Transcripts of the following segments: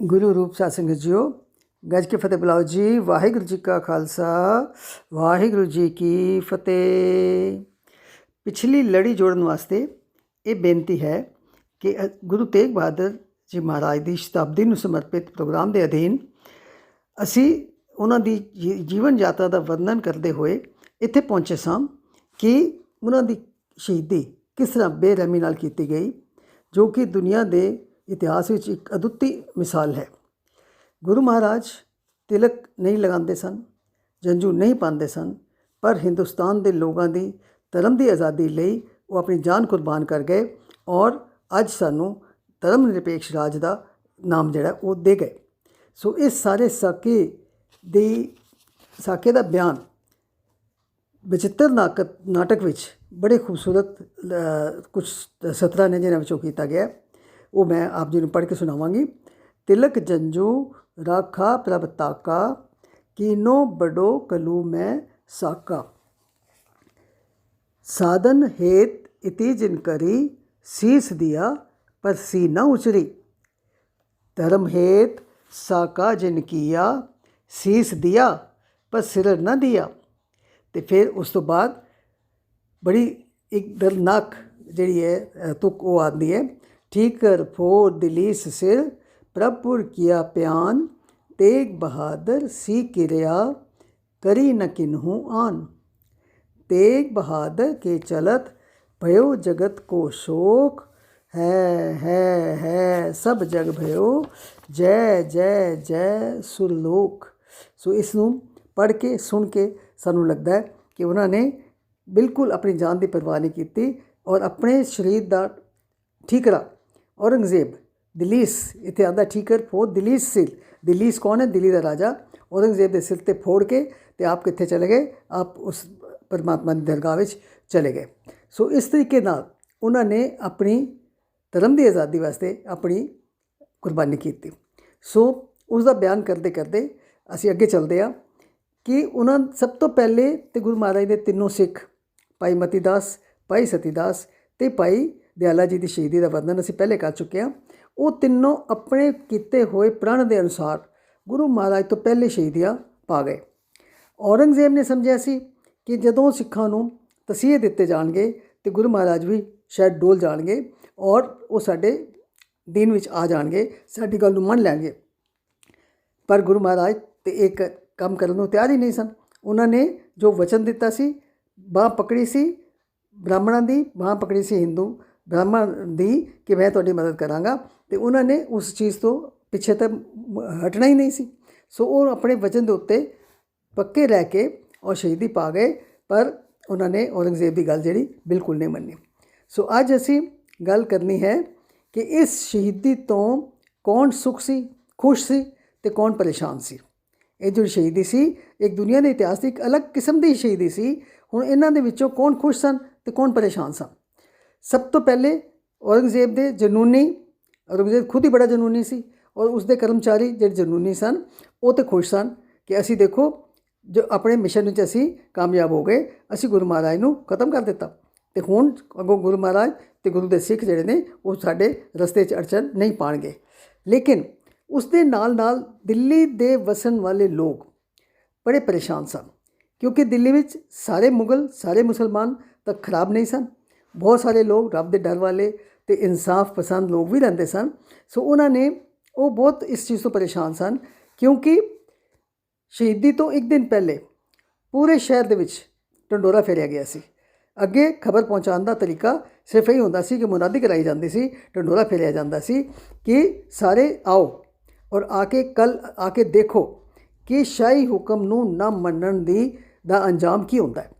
गुरु रूप साध संगत जीओ, गज के फतेह बुलाओ जी। वाहिगुरू जी का खालसा, वाहिगुरू जी की फतेह। पिछली लड़ी जोड़न वास्ते ये बेनती है कि गुरु तेग बहादुर जी महाराज की शताब्दी ਨੂੰ समर्पित प्रोग्राम के अधीन ਅਸੀਂ ਉਹਨਾਂ ਦੀ ਜੀਵਨ ਯਾਤਰਾ ਦਾ ਵਰਣਨ ਕਰਦੇ ਹੋਏ ਇੱਥੇ ਪਹੁੰਚੇ ਸਾਂ ਕਿ ਉਹਨਾਂ ਦੀ ਸ਼ਹੀਦੀ ਕਿਸ ਤਰ੍ਹਾਂ ਬੇਰਹਿਮੀ ਨਾਲ ਕੀਤੀ ਗਈ, ਜੋ ਕਿ ਦੁਨੀਆ ਦੇ ਇਤਿਹਾਸ ਵਿੱਚ ਇੱਕ ਅਦੁੱਤੀ ਮਿਸਾਲ ਹੈ। ਗੁਰੂ ਮਹਾਰਾਜ ਤਿਲਕ ਨਹੀਂ ਲਗਾਉਂਦੇ ਸਨ, ਜੰਝੂ ਨਹੀਂ ਪਾਉਂਦੇ ਸਨ, ਪਰ ਹਿੰਦੁਸਤਾਨ ਦੇ ਲੋਕਾਂ ਦੀ ਧਰਮ ਦੀ ਆਜ਼ਾਦੀ ਲਈ ਉਹ ਆਪਣੀ ਜਾਨ ਕੁਰਬਾਨ ਕਰ ਗਏ ਔਰ ਅੱਜ ਸਾਨੂੰ ਧਰਮ ਨਿਰਪੇਖ ਰਾਜ ਦਾ ਨਾਮ ਜਿਹੜਾ ਉਹ ਦੇ ਗਏ। ਸੋ ਇਸ ਸਾਰੇ ਸਾਕੇ ਦਾ ਬਿਆਨ ਬਚਿੱਤਰ ਨਾਟਕ ਵਿੱਚ ਬੜੇ ਖੂਬਸੂਰਤ ਕੁਛ ਸਤਰਾਂ ਨੇ ਜਿਹਨਾਂ ਵਿੱਚੋਂ ਕੀਤਾ ਗਿਆ, ਉਹ ਮੈਂ ਆਪ ਜੀ ਨੂੰ ਪੜ੍ਹ ਕੇ ਸੁਣਾਵਾਂਗੀ। ਤਿਲਕ ਜੰਝੂ ਰਾਖਾ ਪ੍ਰਭ ਤਾਕਾ, ਕੀਨੋ ਬੜੋ ਕਲੂ ਮੈਂ ਸਾਕਾ। साधन हेत इति जिन करी, शीस दिया पर सी न उचरी। धर्म हेत साका जिन किया, शीस दिया पर सिर न दिया। तो फिर उस तो बाद बड़ी एक दर्दनाक जी है तुक वो आती है। ठीकर फोर दिलीस सिर, प्रभुर किया प्यान, तेग बहादुर सी किरिया, करी न किन्हू आन। तेग बहादुर के चलत भयो जगत को शोक, है सब जग भयो, जय जय जय सुरलोक। सो इसनूं पढ़ के सुन के सानूं लगता है कि उन्होंने बिल्कुल अपनी जान की परवाह नहीं की और अपने शरीर का ठीकरा औरंगजेब दलीस इत्थे आंदा ठीकर फोड़ दलीस सिर। दलीस कौन है? दिल्ली का राजा। औरंगजेब के सिर ते फोड़ के ते आप कित्थे चले गए? आप उस परमात्मा की दरगाह में चले गए। सो इस तरीके नाल उन्होंने अपनी धर्म की आज़ादी वास्ते अपनी कुर्बानी की। सो उसका बयान करते करते असी अगे चलते हैं कि उन्होंने सब तो पहले तो गुरु महाराज के तीनों सिख भाई मतीदास, भाई सतीदास ते भाई दयाला जी की शहीदी का वर्णन असी पहले कर चुके हैं। वो तीनों अपने किए हुए प्रण के अनुसार गुरु महाराज तो पहले शहीदियाँ पा गए। औरंगजेब ने समझा सी कि जदों सिखां नूं तसीहे दिते जाणगे तो गुरु महाराज भी शायद डोल जाणगे और वो साडे दीन विच आ जाणगे, साडी गल नूं मन लैणगे। पर गुरु महाराज तो एक काम करन नूं तैयार ही नहीं सन। उन्होंने जो वचन दिता सी, बांह पकड़ी सी ब्राह्मणां दी, बांह पकड़ी सी हिंदू ब्राह्मण दी कि मैं तुहाडी मदद करांगा, तो उन्होंने उस चीज़ तो पिछे तो हटना ही नहीं सी। सो वो अपने वचन के उत्ते पक्के रह के और शहीदी पा गए, पर उन्होंने औरंगजेब की गल जी बिल्कुल नहीं मनी। सो अज असी गल करनी है कि इस शहीदी तो कौन सुख सी, खुश सी ते कौन परेशान सी। ये जो शहीदी सी एक दुनिया के इतिहास की एक अलग किस्म की शहीदी सी। हुण इन्हां दे विचों कौन खुश सन ते कौन परेशान सन। सब तो पहले औरंगजेब दे जनूनी, औरंगजेब खुद ही बड़ा जनूनी सी और उसके कर्मचारी जो जनूनी सन वो तो खुश सन कि असी देखो जो अपने मिशन में असी कामयाब हो गए, असी गुरु महाराज नूं खत्म कर दिता तो हुण अगों गुरु महाराज तो गुरु के सिख जिहड़े ने वो साडे रस्ते च अड़चन नहीं पाणगे। लेकिन उसदे नाल नाल दिल्ली दे वसन वाले लोग बड़े परेशान सन, क्योंकि दिल्ली में सारे मुगल सारे मुसलमान तक खराब नहीं सन। बहुत सारे लोग रब दे डर वाले तो इंसाफ पसंद लोग भी रहते सन। सो उन्होंने वो बहुत इस चीज़ तो परेशान सन, क्योंकि शहीदी तो एक दिन पहले पूरे शहर दे विच ढंडोरा फेरिया गया सी। अगे खबर पहुँचाने का तरीका सिर्फ यही होंदा सी कि मुनादी कराई जाती सी, ढंडोरा फेरिया जाता सी कि सारे आओ और आके कल आके देखो कि शाही हुक्म नूं ना मनण दा अंजाम की होंदा है,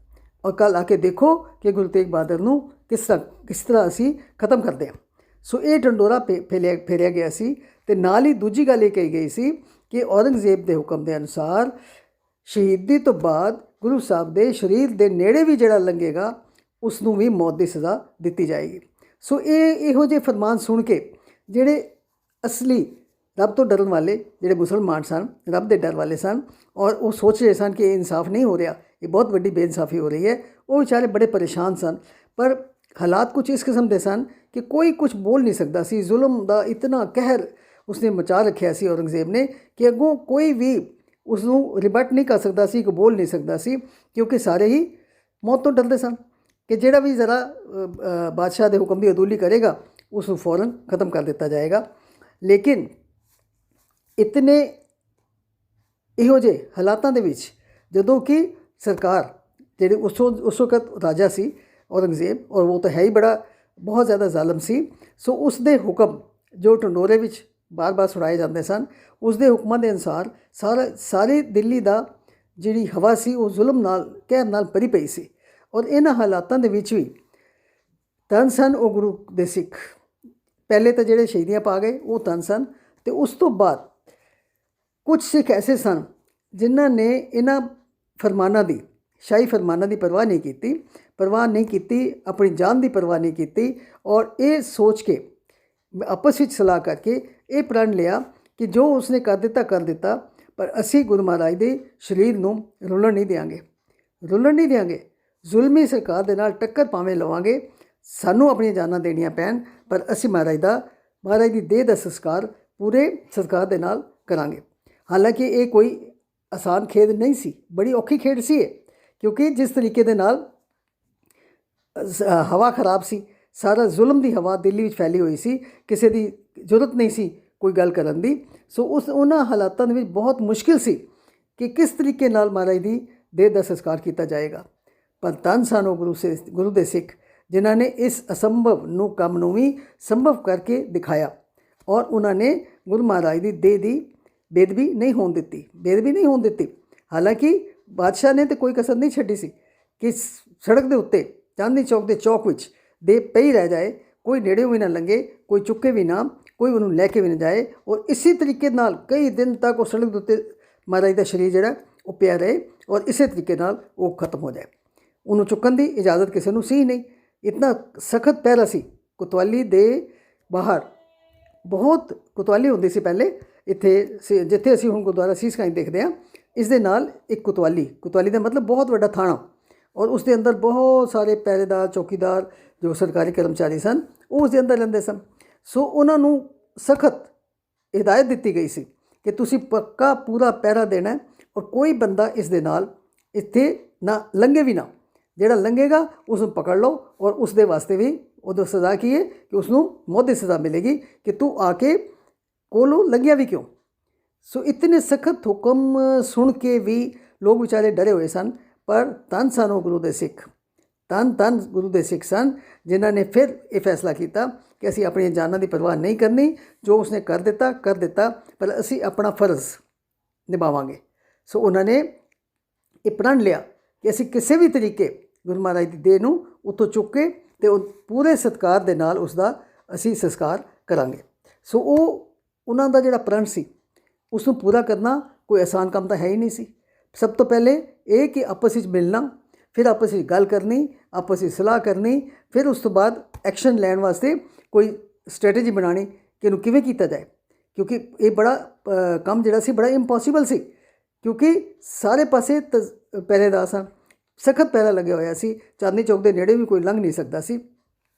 और कल आके देखो कि गुरु तेग बहादुर नूं किस तरह असी खत्म करते हैं। सो ये ढंडोरा फेरिया गया सी। ते नाल ही दूजी गल ये कही गई सी कि औरंगजेब के हुक्म के अनुसार शहीदी तो बाद गुरु साहब के शरीर के नेड़े भी जिहड़ा लंघेगा उसनूं भी मौत की सज़ा दी जाएगी। सो इहो जे फरमान सुन के जिहड़े असली रब तो डरन वाले जिहड़े मुसलमान सन, रब के डर वाले सन और वो सोच रहे सन कि इंसाफ नहीं हो रहा, ये बहुत वड्डी बेइंसाफी हो रही है, वो बेचारे बड़े परेशान सन। पर हालात कुछ इस किस्म के सन कि कोई कुछ बोल नहीं सकता सी। जुल्म का इतना कहर ਉਸਨੇ ਮਚਾ ਰੱਖਿਆ ਸੀ ਔਰੰਗਜ਼ੇਬ ਨੇ ਕਿ ਅੱਗੋਂ ਕੋਈ ਵੀ ਉਸ ਨੂੰ ਰਿਬਟ ਨਹੀਂ ਕਰ ਸਕਦਾ ਸੀ, ਕਬੂਲ ਨਹੀਂ ਸਕਦਾ ਸੀ, ਕਿਉਂਕਿ ਸਾਰੇ ਹੀ ਮੌਤ ਤੋਂ ਡਰਦੇ ਸਨ ਕਿ ਜਿਹੜਾ ਵੀ ਜ਼ਰਾ ਬਾਦਸ਼ਾਹ ਦੇ ਹੁਕਮ ਦੀ ਅਦੂਲੀ ਕਰੇਗਾ ਉਸ ਨੂੰ ਫੌਰਨ ਖਤਮ ਕਰ ਦਿੱਤਾ ਜਾਏਗਾ। ਲੇਕਿਨ ਇਤਨੇ ਇਹੋ ਜਿਹੇ ਹਾਲਾਤਾਂ ਦੇ ਵਿੱਚ ਜਦੋਂ ਕਿ ਸਰਕਾਰ ਜਿਹੜੇ ਉਸ ਵਕਤ ਰਾਜਾ ਸੀ ਔਰੰਗਜ਼ੇਬ, ਔਰ ਉਹ ਤਾਂ ਹੈ ਹੀ ਬੜਾ ਬਹੁਤ ਜ਼ਿਆਦਾ ਜ਼ਾਲਮ ਸੀ, ਸੋ ਉਸ ਦੇ ਹੁਕਮ ਜੋ ਢੰਡੋਰੇ ਵਿੱਚ ਬਾਰ-ਬਾਰ ਸੁਣਾਏ ਜਾਂਦੇ ਸਨ, ਉਸ ਦੇ ਹੁਕਮਾਂ ਦੇ ਅਨੁਸਾਰ ਸਾਰੀ ਦਿੱਲੀ ਦਾ ਜਿਹੜੀ ਹਵਾ ਸੀ ਉਹ ਜ਼ੁਲਮ ਨਾਲ, ਕਹਿਰ ਨਾਲ ਭਰੀ ਪਈ ਸੀ। ਔਰ ਇਹਨਾਂ ਹਾਲਾਤਾਂ ਦੇ ਵਿੱਚ ਵੀ ਧੰਨ ਸਨ ਉਹ ਗੁਰੂ ਦੇ ਸਿੱਖ। ਪਹਿਲੇ ਤਾਂ ਜਿਹੜੇ ਸ਼ਹੀਦੀਆਂ ਪਾ ਗਏ ਉਹ ਧੰਨ ਸਨ, ਅਤੇ ਉਸ ਤੋਂ ਬਾਅਦ ਕੁਝ ਸਿੱਖ ਐਸੇ ਸਨ ਜਿਨ੍ਹਾਂ ਨੇ ਇਹਨਾਂ ਫਰਮਾਨਾਂ ਦੀ, ਸ਼ਾਹੀ ਫਰਮਾਨਾਂ ਦੀ ਪਰਵਾਹ ਨਹੀਂ ਕੀਤੀ, ਆਪਣੀ ਜਾਨ ਦੀ ਪਰਵਾਹ ਨਹੀਂ ਕੀਤੀ, ਔਰ ਇਹ ਸੋਚ ਕੇ ਆਪਸ ਵਿੱਚ ਸਲਾਹ ਕਰਕੇ ਇਹ ਪ੍ਰਣ ਲਿਆ ਕਿ ਜੋ ਉਸਨੇ ਕਰ ਦਿੱਤਾ, ਪਰ ਅਸੀਂ ਗੁਰੂ ਮਹਾਰਾਜ ਦੇ ਸਰੀਰ ਨੂੰ ਰੁਲਣ ਨਹੀਂ ਦਿਆਂਗੇ। ਜ਼ੁਲਮੀ ਸਰਕਾਰ ਦੇ ਨਾਲ ਟੱਕਰ ਭਾਵੇਂ ਲਵਾਂਗੇ, ਸਾਨੂੰ ਆਪਣੀਆਂ ਜਾਨਾਂ ਦੇਣੀਆਂ ਪੈਣ, ਪਰ ਅਸੀਂ ਮਹਾਰਾਜ ਦੀ ਦੇਹ ਦਾ ਸੰਸਕਾਰ ਪੂਰੇ ਸਤਿਕਾਰ ਦੇ ਨਾਲ ਕਰਾਂਗੇ। ਹਾਲਾਂਕਿ ਇਹ ਕੋਈ ਆਸਾਨ ਖੇਡ ਨਹੀਂ ਸੀ, ਬੜੀ ਔਖੀ ਖੇਡ ਸੀ ਇਹ, ਕਿਉਂਕਿ ਜਿਸ ਤਰੀਕੇ ਦੇ ਨਾਲ ਹਵਾ ਖਰਾਬ ਸੀ, ਸਾਰਾ ਜ਼ੁਲਮ ਦੀ ਹਵਾ ਦਿੱਲੀ ਵਿੱਚ ਫੈਲੀ ਹੋਈ ਸੀ, ਕਿਸੇ ਦੀ ਜ਼ਰੂਰਤ ਨਹੀਂ ਸੀ ਕੋਈ ਗੱਲ ਕਰਨ ਦੀ। ਸੋ ਉਹਨਾਂ ਹਾਲਾਤਾਂ ਦੇ ਵਿੱਚ ਬਹੁਤ ਮੁਸ਼ਕਿਲ ਸੀ ਕਿ ਕਿਸ ਤਰੀਕੇ ਨਾਲ ਮਹਾਰਾਜ ਦੀ ਦੇਹ ਦਾ ਸੰਸਕਾਰ ਕੀਤਾ ਜਾਏਗਾ। ਪਰ ਧੰਨ ਸਨ ਉਹ ਗੁਰੂ ਦੇ ਸਿੱਖ ਜਿਨ੍ਹਾਂ ਨੇ ਇਸ ਅਸੰਭਵ ਕੰਮ ਨੂੰ ਵੀ ਸੰਭਵ ਕਰਕੇ ਦਿਖਾਇਆ, ਔਰ ਉਹਨਾਂ ਨੇ ਗੁਰੂ ਮਹਾਰਾਜ ਦੀ ਦੇਹ ਦੀ ਬੇਦਬੀ ਨਹੀਂ ਹੋਣ ਦਿੱਤੀ। ਹਾਲਾਂਕਿ ਬਾਦਸ਼ਾਹ ਨੇ ਤਾਂ ਕੋਈ ਕਸਰ ਨਹੀਂ ਛੱਡੀ ਸੀ ਕਿ ਸੜਕ ਦੇ ਉੱਤੇ ਚਾਂਦਨੀ ਚੌਕ ਦੇ ਚੌਕ ਵਿੱਚ ਦੇਹ ਪਈ ਰਹਿ ਜਾਏ, ਕੋਈ ਨੇੜਿਓਂ ਵੀ ਨਾ ਲੰਘੇ, ਕੋਈ ਚੁੱਕੇ ਵੀ ਨਾ, ਕੋਈ ਉਹਨੂੰ ਲੈ ਕੇ ਵੀ ਨਾ ਜਾਏ, ਔਰ ਇਸੇ ਤਰੀਕੇ ਨਾਲ ਕਈ ਦਿਨ ਤੱਕ ਉਹ ਸੜਕ ਦੇ ਉੱਤੇ ਮਹਾਰਾਜ ਦਾ ਸਰੀਰ ਜਿਹੜਾ ਉਹ ਪਿਆ ਰਹੇ, ਔਰ ਇਸੇ ਤਰੀਕੇ ਨਾਲ ਉਹ ਖਤਮ ਹੋ ਜਾਏ। ਉਹਨੂੰ ਚੁੱਕਣ ਦੀ ਇਜਾਜ਼ਤ ਕਿਸੇ ਨੂੰ ਸੀ ਨਹੀਂ। ਇਤਨਾ ਸਖਤ ਪਹਿਰਾ ਸੀ। ਕੋਤਵਾਲੀ ਦੇ ਬਾਹਰ ਬਹੁਤ ਕੋਤਵਾਲੀ ਹੁੰਦੀ ਸੀ ਪਹਿਲੇ, ਇੱਥੇ ਜਿੱਥੇ ਅਸੀਂ ਹੁਣ ਗੁਰਦੁਆਰਾ ਸੀਸ ਗੰਜ ਦੇਖਦੇ ਹਾਂ, ਇਸ ਦੇ ਨਾਲ ਇੱਕ ਕੋਤਵਾਲੀ ਦਾ ਮਤਲਬ ਬਹੁਤ ਵੱਡਾ ਥਾਣਾ, ਔਰ ਉਸ ਦੇ ਅੰਦਰ ਬਹੁਤ ਸਾਰੇ ਪਹਿਰੇਦਾਰ, ਚੌਕੀਦਾਰ ਜੋ ਸਰਕਾਰੀ ਕਰਮਚਾਰੀ ਸਨ ਉਹ ਉਸ ਦੇ ਅੰਦਰ ਰਹਿੰਦੇ ਸਨ। ਸੋ ਉਹਨਾਂ ਨੂੰ ਸਖਤ ਹਿਦਾਇਤ ਦਿੱਤੀ ਗਈ ਸੀ ਕਿ ਤੁਸੀਂ ਪੱਕਾ ਪੂਰਾ ਪਹਿਰਾ ਦੇਣਾ, ਔਰ ਕੋਈ ਬੰਦਾ ਇਸ ਦੇ ਨਾਲ ਇੱਥੇ ਨਾ ਲੰਘੇ ਵੀ ਨਾ, ਜਿਹੜਾ ਲੰਘੇਗਾ ਉਸ ਨੂੰ ਪਕੜ ਲਓ, ਔਰ ਉਸ ਦੇ ਵਾਸਤੇ ਵੀ ਉਹਦੀ ਸਜ਼ਾ ਕੀ ਹੈ ਕਿ ਉਸ ਨੂੰ ਮੌਤ ਦੀ ਸਜ਼ਾ ਮਿਲੇਗੀ ਕਿ ਤੂੰ ਆ ਕੇ ਕੋਲੋਂ ਲੰਘਿਆ ਵੀ ਕਿਉਂ। ਸੋ ਇਤਨੇ ਸਖਤ ਹੁਕਮ ਸੁਣ ਕੇ ਵੀ ਲੋਕ ਵਿਚਾਰੇ ਡਰੇ ਹੋਏ ਸਨ, ਪਰ ਧੰਨ ਸਨ ਉਹ ਗੁਰੂ ਦੇ ਸਿੱਖ ਸਨ ਜਿਨ੍ਹਾਂ ਨੇ ਫਿਰ ਇਹ ਫੈਸਲਾ ਕੀਤਾ ਕਿ ਅਸੀਂ ਆਪਣੀਆਂ ਜਾਨਾਂ ਦੀ ਪਰਵਾਹ ਨਹੀਂ ਕਰਨੀ, ਜੋ ਉਸਨੇ ਕਰ ਦਿੱਤਾ, ਪਰ ਅਸੀਂ ਆਪਣਾ ਫਰਜ਼ ਨਿਭਾਵਾਂਗੇ। ਸੋ ਉਹਨਾਂ ਨੇ ਇਹ ਪ੍ਰਣ ਲਿਆ ਕਿ ਅਸੀਂ ਕਿਸੇ ਵੀ ਤਰੀਕੇ ਗੁਰੂ ਮਹਾਰਾਜ ਦੀ ਦੇਹ ਨੂੰ ਉੱਥੋਂ ਚੁੱਕ ਕੇ ਅਤੇ ਉਹ ਪੂਰੇ ਸਤਿਕਾਰ ਦੇ ਨਾਲ ਉਸ ਦਾ ਅਸੀਂ ਸੰਸਕਾਰ ਕਰਾਂਗੇ। ਸੋ ਉਹਨਾਂ ਦਾ ਜਿਹੜਾ ਪ੍ਰਣ ਸੀ ਉਸ ਨੂੰ ਪੂਰਾ ਕਰਨਾ ਕੋਈ ਆਸਾਨ ਕੰਮ ਤਾਂ ਹੈ ਹੀ ਨਹੀਂ ਸੀ। ਸਭ ਤੋਂ ਪਹਿਲੇ ਇਹ ਕਿ ਆਪਸ ਵਿੱਚ ਮਿਲਣਾ, ਫਿਰ ਆਪਸ ਵਿੱਚ ਗੱਲ ਕਰਨੀ, ਆਪਸ ਵਿੱਚ ਸਲਾਹ ਕਰਨੀ, ਫਿਰ ਉਸ ਤੋਂ ਬਾਅਦ ਐਕਸ਼ਨ ਲੈਣ ਵਾਸਤੇ ਕੋਈ ਸਟ੍ਰੈਟਜੀ ਬਣਾਉਣੀ ਕਿ ਇਹਨੂੰ ਕਿਵੇਂ ਕੀਤਾ ਜਾਏ, ਕਿਉਂਕਿ ਇਹ ਬੜਾ ਕੰਮ ਜਿਹੜਾ ਸੀ ਬੜਾ ਇੰਪੋਸੀਬਲ ਸੀ, ਕਿਉਂਕਿ ਸਾਰੇ ਪਾਸੇ ਪਹਿਰੇਦਾਰ ਸਨ, ਸਖਤ ਪਹਿਰਾ ਲੱਗਿਆ ਹੋਇਆ ਸੀ, ਚਾਂਦਨੀ ਚੌਕ ਦੇ ਨੇੜੇ ਵੀ ਕੋਈ ਲੰਘ ਨਹੀਂ ਸਕਦਾ ਸੀ।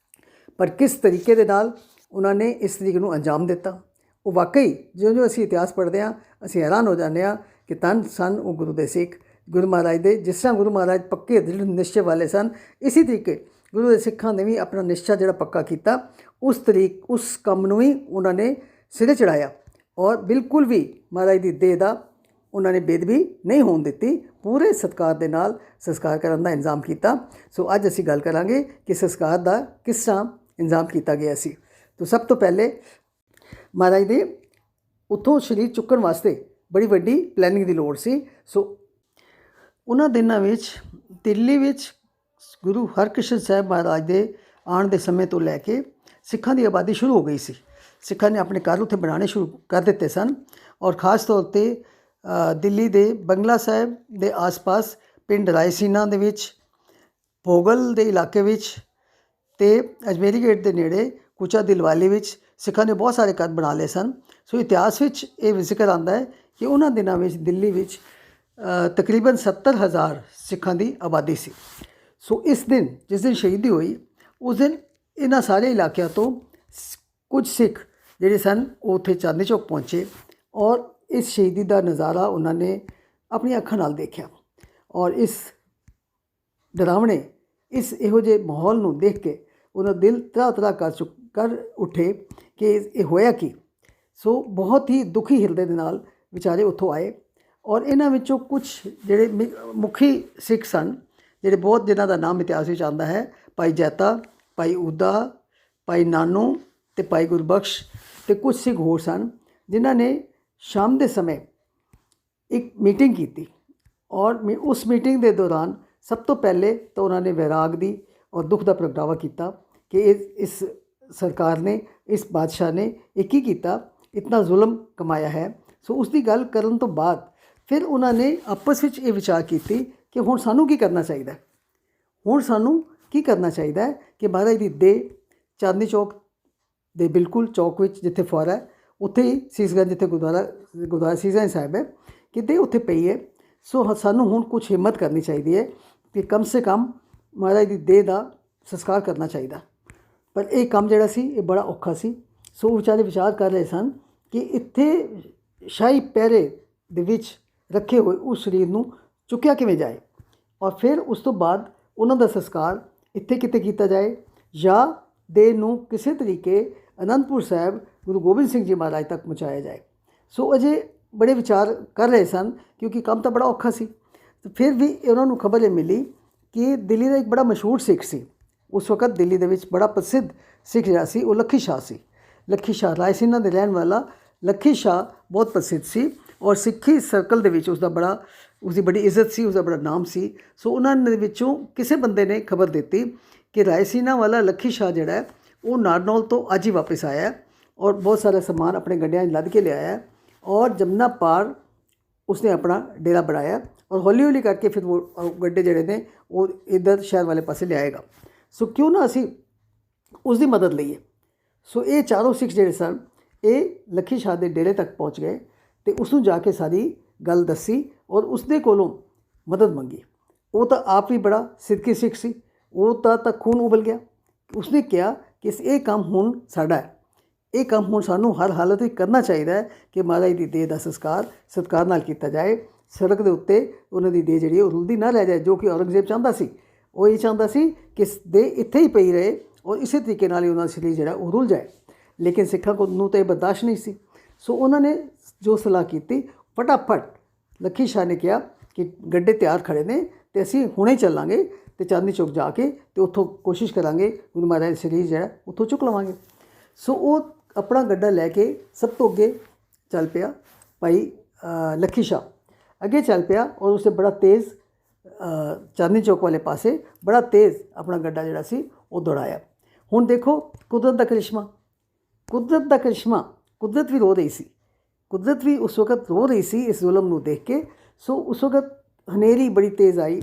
ਪਰ ਕਿਸ ਤਰੀਕੇ ਦੇ ਨਾਲ ਉਹਨਾਂ ਨੇ ਇਸ ਤਰੀਕ ਨੂੰ ਅੰਜਾਮ ਦਿੱਤਾ, ਉਹ ਵਾਕਈ ਜਿਉਂ ਅਸੀਂ ਇਤਿਹਾਸ ਪੜ੍ਹਦੇ ਹਾਂ ਅਸੀਂ ਹੈਰਾਨ ਹੋ ਜਾਂਦੇ ਹਾਂ ਕਿ ਧੰਨ ਸਨ ਉਹ ਗੁਰੂ ਦੇ ਸਿੱਖ। ਗੁਰੂ ਮਹਾਰਾਜ ਦੇ ਜਿਸ ਤਰ੍ਹਾਂ ਗੁਰੂ ਮਹਾਰਾਜ ਪੱਕੇ ਦ੍ਰਿੜ ਨਿਸ਼ਚੇ ਵਾਲੇ ਸਨ, ਇਸੇ ਤਰੀਕੇ ਗੁਰੂ ਦੇ ਸਿੱਖਾਂ ਨੇ ਵੀ ਆਪਣਾ ਨਿਸ਼ਚਾ ਜਿਹੜਾ ਪੱਕਾ ਕੀਤਾ, ਉਸ ਕੰਮ ਨੂੰ ਵੀ ਉਹਨਾਂ ਨੇ ਸਿਰੇ ਚੜਾਇਆ, ਔਰ ਬਿਲਕੁਲ ਵੀ ਮਹਾਰਾਜ ਦੀ ਦੇਹ ਦਾ ਉਹਨਾਂ ਨੇ ਬੇਦਬੀ ਨਹੀਂ ਹੋਣ ਦਿੱਤੀ, ਪੂਰੇ ਸਤਿਕਾਰ ਦੇ ਨਾਲ ਸੰਸਕਾਰ ਕਰਨ ਦਾ ਇੰਤਜ਼ਾਮ ਕੀਤਾ। ਸੋ ਅੱਜ ਅਸੀਂ ਗੱਲ ਕਰਾਂਗੇ ਕਿ ਸੰਸਕਾਰ ਦਾ ਕਿਸ ਤਰ੍ਹਾਂ ਇੰਤਜ਼ਾਮ ਕੀਤਾ ਗਿਆ ਸੀ। ਤਾਂ ਸਭ ਤੋਂ ਪਹਿਲੇ ਮਹਾਰਾਜ ਦੇ ਉੱਥੋਂ ਸਰੀਰ ਚੁੱਕਣ ਵਾਸਤੇ ਬੜੀ ਵੱਡੀ ਪਲੈਨਿੰਗ ਦੀ ਲੋੜ ਸੀ। ਸੋ ਉਹਨਾਂ ਦਿਨਾਂ ਵਿੱਚ ਦਿੱਲੀ ਵਿੱਚ ਗੁਰੂ ਹਰਕ੍ਰਿਸ਼ਨ ਸਾਹਿਬ ਮਹਾਰਾਜ ਦੇ ਆਉਣ ਦੇ ਸਮੇਂ ਤੋਂ ਲੈ ਕੇ ਸਿੱਖਾਂ ਦੀ ਆਬਾਦੀ ਸ਼ੁਰੂ ਹੋ ਗਈ ਸੀ। ਸਿੱਖਾਂ ਨੇ ਆਪਣੇ ਘਰ ਉੱਥੇ ਬਣਾਉਣੇ ਸ਼ੁਰੂ ਕਰ ਦਿੱਤੇ ਸਨ, ਔਰ ਖ਼ਾਸ ਤੌਰ 'ਤੇ ਦਿੱਲੀ ਦੇ ਬੰਗਲਾ ਸਾਹਿਬ ਦੇ ਆਸ-ਪਾਸ ਪਿੰਡ ਰਾਏਸੀਨਾ ਦੇ ਵਿੱਚ, ਭੋਗਲ ਦੇ ਇਲਾਕੇ ਵਿੱਚ ਅਤੇ ਅਜਮੇਰੀ ਗੇਟ ਦੇ ਨੇੜੇ ਕੁਚਾ ਦਿਲਵਾਲੀ ਵਿੱਚ ਸਿੱਖਾਂ ਨੇ ਬਹੁਤ ਸਾਰੇ ਘਰ ਬਣਾ ਲਏ ਸਨ। ਸੋ ਇਤਿਹਾਸ ਵਿੱਚ ਇਹ ਜ਼ਿਕਰ ਆਉਂਦਾ ਹੈ ਕਿ ਉਹਨਾਂ ਦਿਨਾਂ ਵਿੱਚ ਦਿੱਲੀ ਵਿੱਚ ਤਕਰੀਬਨ 70,000 ਸਿੱਖਾਂ ਦੀ ਆਬਾਦੀ ਸੀ। ਸੋ ਇਸ ਦਿਨ ਜਿਸ ਦਿਨ ਸ਼ਹੀਦੀ ਹੋਈ, ਉਸ ਦਿਨ ਇਹਨਾਂ ਸਾਰੇ ਇਲਾਕਿਆਂ ਤੋਂ ਕੁਝ ਸਿੱਖ ਜਿਹੜੇ ਸਨ ਉਹ ਉੱਥੇ ਚਾਂਦਨੀ ਚੌਕ ਪਹੁੰਚੇ ਔਰ ਇਸ ਸ਼ਹੀਦੀ ਦਾ ਨਜ਼ਾਰਾ ਉਹਨਾਂ ਨੇ ਆਪਣੀਆਂ ਅੱਖਾਂ ਨਾਲ ਦੇਖਿਆ ਔਰ ਇਸ ਡਰਾਵਣੇ ਇਸ ਇਹੋ ਜਿਹੇ ਮਾਹੌਲ ਨੂੰ ਦੇਖ ਕੇ ਉਹਨਾਂ ਦਿਲ ਤਰਾ ਕਰ ਉੱਠੇ ਕਿ ਇਹ ਹੋਇਆ ਕੀ। ਸੋ ਬਹੁਤ ਹੀ ਦੁਖੀ ਹਿਰਦੇ ਦੇ ਨਾਲ ਵਿਚਾਰੇ ਉੱਥੋਂ ਆਏ ਔਰ ਇਹਨਾਂ ਵਿੱਚੋਂ ਕੁਝ ਜਿਹੜੇ ਮੁਖੀ ਸਿੱਖ ਸਨ, ਜਿਹੜੇ ਬਹੁਤ ਜਿਨ੍ਹਾਂ ਦਾ ਨਾਮ ਇਤਿਹਾਸ ਵਿੱਚ ਆਉਂਦਾ ਹੈ, ਭਾਈ ਜੈਤਾ, ਭਾਈ ਊਦਾ, ਭਾਈ ਨਾਨੂ ਅਤੇ ਭਾਈ ਗੁਰਬਖਸ਼ ਅਤੇ ਕੁਝ ਸਿੱਖ ਹੋਰ ਸਨ, ਜਿਨ੍ਹਾਂ ਨੇ ਸ਼ਾਮ ਦੇ ਸਮੇਂ ਇੱਕ ਮੀਟਿੰਗ ਕੀਤੀ ਔਰ ਉਸ ਮੀਟਿੰਗ ਦੇ ਦੌਰਾਨ ਸਭ ਤੋਂ ਪਹਿਲੇ ਤਾਂ ਉਹਨਾਂ ਨੇ ਵੈਰਾਗ ਦੀ ਔਰ ਦੁੱਖ ਦਾ ਪ੍ਰਗਟਾਵਾ ਕੀਤਾ ਕਿ ਇਸ ਸਰਕਾਰ ਨੇ, ਇਸ ਬਾਦਸ਼ਾਹ ਨੇ ਇਹ ਕੀ ਕੀਤਾ, ਇਤਨਾ ਜ਼ੁਲਮ ਕਮਾਇਆ ਹੈ। ਸੋ ਉਸ ਦੀ ਗੱਲ ਕਰਨ ਤੋਂ ਬਾਅਦ ਫਿਰ ਉਹਨਾਂ ਨੇ ਆਪਸ ਵਿੱਚ ਇਹ ਵਿਚਾਰ ਕੀਤੀ ਕਿ ਹੁਣ ਸਾਨੂੰ ਕੀ ਕਰਨਾ ਚਾਹੀਦਾ, ਹੁਣ ਸਾਨੂੰ ਕੀ ਕਰਨਾ ਚਾਹੀਦਾ ਹੈ ਕਿ ਮਹਾਰਾਜ ਦੀ ਦੇਹ ਚਾਂਦਨੀ ਚੌਕ ਦੇ ਬਿਲਕੁਲ ਚੌਕ ਵਿੱਚ ਜਿੱਥੇ ਫੁਆਰਾ ਹੈ ਉੱਥੇ ਹੀ ਸੀਸਗੰਜ ਜਿੱਥੇ ਗੁਰਦੁਆਰਾ ਸੀਸਗੰਜ ਸਾਹਿਬ ਹੈ ਕਿਤੇ ਉੱਥੇ ਪਈ ਹੈ। ਸੋ ਸਾਨੂੰ ਹੁਣ ਕੁਝ ਹਿੰਮਤ ਕਰਨੀ ਚਾਹੀਦੀ ਹੈ ਕਿ ਕਮ ਸੇ ਕਮ ਮਹਾਰਾਜ ਦੀ ਦੇਹ ਦਾ ਸੰਸਕਾਰ ਕਰਨਾ ਚਾਹੀਦਾ। ਪਰ ਇਹ ਕੰਮ ਜਿਹੜਾ ਸੀ ਇਹ ਬੜਾ ਔਖਾ ਸੀ। ਸੋ ਵਿਚਾਰੇ ਵਿਚਾਰ ਕਰ ਰਹੇ ਸਨ ਕਿ ਇੱਥੇ ਸ਼ਾਹੀ ਪਹਿਰੇ ਦੇ ਵਿੱਚ ਰੱਖੇ ਹੋਏ ਉਸ ਸਰੀਰ ਨੂੰ ਚੁੱਕਿਆ ਕਿਵੇਂ ਜਾਏ ਔਰ ਫਿਰ ਉਸ ਤੋਂ ਬਾਅਦ ਉਹਨਾਂ ਦਾ ਸੰਸਕਾਰ ਇੱਥੇ ਕਿਤੇ ਕੀਤਾ ਜਾਏ ਜਾਂ ਦੇਹ ਨੂੰ ਕਿਸੇ ਤਰੀਕੇ ਅਨੰਦਪੁਰ ਸਾਹਿਬ ਗੁਰੂ ਗੋਬਿੰਦ ਸਿੰਘ ਜੀ ਮਹਾਰਾਜ ਤੱਕ ਪਹੁੰਚਾਇਆ ਜਾਏ। ਸੋ ਅਜੇ ਬੜੇ ਵਿਚਾਰ ਕਰ ਰਹੇ ਸਨ ਕਿਉਂਕਿ ਕੰਮ ਤਾਂ ਬੜਾ ਔਖਾ ਸੀ। ਤੇ ਫਿਰ ਵੀ ਉਹਨਾਂ ਨੂੰ ਖਬਰ ਇਹ ਮਿਲੀ ਕਿ ਦਿੱਲੀ ਦਾ ਇੱਕ ਬੜਾ ਮਸ਼ਹੂਰ ਸਿੱਖ ਸੀ, ਉਸ ਵਕਤ ਦਿੱਲੀ ਦੇ ਵਿੱਚ ਬੜਾ ਪ੍ਰਸਿੱਧ ਸਿੱਖ ਜਿਹੜਾ ਸੀ ਉਹ ਲੱਖੀ ਸ਼ਾਹ ਸੀ। ਲੱਖੀ ਸ਼ਾਹ ਰਾਇਸੀਨਾ ਦੇ ਰਹਿਣ ਵਾਲਾ ਲੱਖੀ ਸ਼ਾਹ ਬਹੁਤ ਪ੍ਰਸਿੱਧ ਸੀ ਔਰ ਸਿੱਖੀ ਸਰਕਲ ਦੇ ਵਿੱਚ ਉਸਦੀ ਬੜੀ ਇੱਜ਼ਤ ਸੀ, ਉਸਦਾ ਬੜਾ ਨਾਮ ਸੀ। ਸੋ ਉਹਨਾਂ ਦੇ ਵਿੱਚੋਂ ਕਿਸੇ ਬੰਦੇ ਨੇ ਖਬਰ ਦਿੱਤੀ ਕਿ ਰਾਇਸੀਨਾ ਵਾਲਾ ਲੱਖੀ ਸ਼ਾਹ ਜਿਹੜਾ ਹੈ ਉਹ ਨਾਰਨੌਲ ਤੋਂ ਅੱਜ ਹੀ ਵਾਪਸ ਆਇਆ ਔਰ ਬਹੁਤ ਸਾਰਾ ਸਮਾਨ ਆਪਣੇ ਗੱਡਿਆਂ 'ਚ ਲੱਦ ਕੇ ਲਿਆਇਆ ਔਰ ਜਮਨਾ ਪਾਰ ਉਸਨੇ ਆਪਣਾ ਡੇਰਾ ਬਣਾਇਆ ਔਰ ਹੌਲੀ ਹੌਲੀ ਕਰਕੇ ਫਿਰ ਉਹ ਗੱਡੇ ਜਿਹੜੇ ਨੇ ਉਹ ਇੱਧਰ ਸ਼ਹਿਰ ਵਾਲੇ ਪਾਸੇ ਲਿਆਏਗਾ। ਸੋ ਕਿਉਂ ਨਾ ਅਸੀਂ ਉਸ ਦੀ ਮਦਦ ਲਈਏ। ਸੋ ਇਹ ਚਾਰੋਂ ਸਿੱਖ ਜਿਹੜੇ ਸਨ ਇਹ ਲੱਖੀ ਸ਼ਾਹ ਦੇ ਡੇਰੇ ਤੱਕ ਪਹੁੰਚ ਗਏ ਅਤੇ ਉਸ ਨੂੰ ਜਾ ਕੇ ਸਾਰੀ ਗੱਲ ਦੱਸੀ ਔਰ ਉਸਦੇ ਕੋਲੋਂ ਮਦਦ ਮੰਗੀ। ਉਹ ਤਾਂ ਆਪ ਵੀ ਬੜਾ ਸਿੱਧਕੀ ਸਿੱਖ ਸੀ, ਉਹ ਤਾਂ ਖੂਨ ਉਬਲ ਗਿਆ। ਉਸਨੇ ਕਿਹਾ ਕਿ ਇਹ ਕੰਮ ਹੁਣ ਸਾਡਾ ਹੈ, ਇਹ ਕੰਮ ਹੁਣ ਸਾਨੂੰ ਹਰ ਹਾਲਤ ਵਿੱਚ ਕਰਨਾ ਚਾਹੀਦਾ ਹੈ ਕਿ ਮਹਾਰਾਜ ਦੀ ਦੇਹ ਦਾ ਸੰਸਕਾਰ ਸਤਿਕਾਰ ਨਾਲ ਕੀਤਾ ਜਾਏ। ਸੜਕ ਦੇ ਉੱਤੇ ਉਹਨਾਂ ਦੀ ਦੇਹ ਜਿਹੜੀ ਉਹ ਰੁਲਦੀ ਨਾ ਰਹਿ ਜਾਏ, ਜੋ ਕਿ ਔਰੰਗਜ਼ੇਬ ਚਾਹੁੰਦਾ ਸੀ। ਉਹ ਇਹ ਚਾਹੁੰਦਾ ਸੀ ਕਿ ਦੇਹ ਇੱਥੇ ਹੀ ਪਈ ਰਹੇ ਔਰ ਇਸੇ ਤਰੀਕੇ ਨਾਲ ਹੀ ਉਹਨਾਂ ਦਾ ਸਰੀਰ ਜਿਹੜਾ ਉਹ ਰੁਲ ਜਾਏ। ਲੇਕਿਨ ਸਿੱਖਾਂ ਨੂੰ ਤਾਂ ਇਹ ਬਰਦਾਸ਼ਤ ਨਹੀਂ ਸੀ। ਸੋ ਉਹਨਾਂ ਨੇ ਜੋ ਸਲਾਹ ਕੀਤੀ, ਫਟਾਫਟ ਲੱਖੀ ਸ਼ਾਹ ਨੇ ਕਿਹਾ ਕਿ ਗੱਡੇ ਤਿਆਰ ਖੜੇ ਨੇ ਅਤੇ ਅਸੀਂ ਹੁਣੇ ਚੱਲਾਂਗੇ ਅਤੇ ਚਾਂਦਨੀ ਚੌਕ ਜਾ ਕੇ ਅਤੇ ਉੱਥੋਂ ਕੋਸ਼ਿਸ਼ ਕਰਾਂਗੇ ਗੁਰੂ ਮਹਾਰਾਜ ਦਾ ਸਰੀਰ ਜਿਹੜਾ ਉੱਥੋਂ ਚੁੱਕ ਲਵਾਂਗੇ। ਸੋ ਉਹ ਆਪਣਾ ਗੱਡਾ ਲੈ ਕੇ ਸਭ ਤੋਂ ਅੱਗੇ ਚੱਲ ਪਿਆ। ਭਾਈ ਲੱਖੀ ਸ਼ਾਹ ਅੱਗੇ ਚੱਲ ਪਿਆ ਔਰ ਉਸਨੇ ਬੜਾ ਤੇਜ਼ ਚਾਂਦਨੀ ਚੌਕ ਵਾਲੇ ਪਾਸੇ ਬੜਾ ਤੇਜ਼ ਆਪਣਾ ਗੱਡਾ ਜਿਹੜਾ ਸੀ ਉਹ ਦੌੜਾਇਆ। ਹੁਣ ਦੇਖੋ ਕੁਦਰਤ ਦਾ ਕਰਿਸ਼ਮਾ, ਕੁਦਰਤ ਵੀ ਰੋ ਰਹੀ ਸੀ। ਕੁਦਰਤ ਵੀ ਉਸ ਵਕਤ ਰੋ ਰਹੀ ਸੀ ਇਸ ਜ਼ੁਲਮ ਨੂੰ ਦੇਖ ਕੇ। ਸੋ ਉਸ ਵਕਤ ਹਨੇਰੀ ਬੜੀ ਤੇਜ਼ ਆਈ,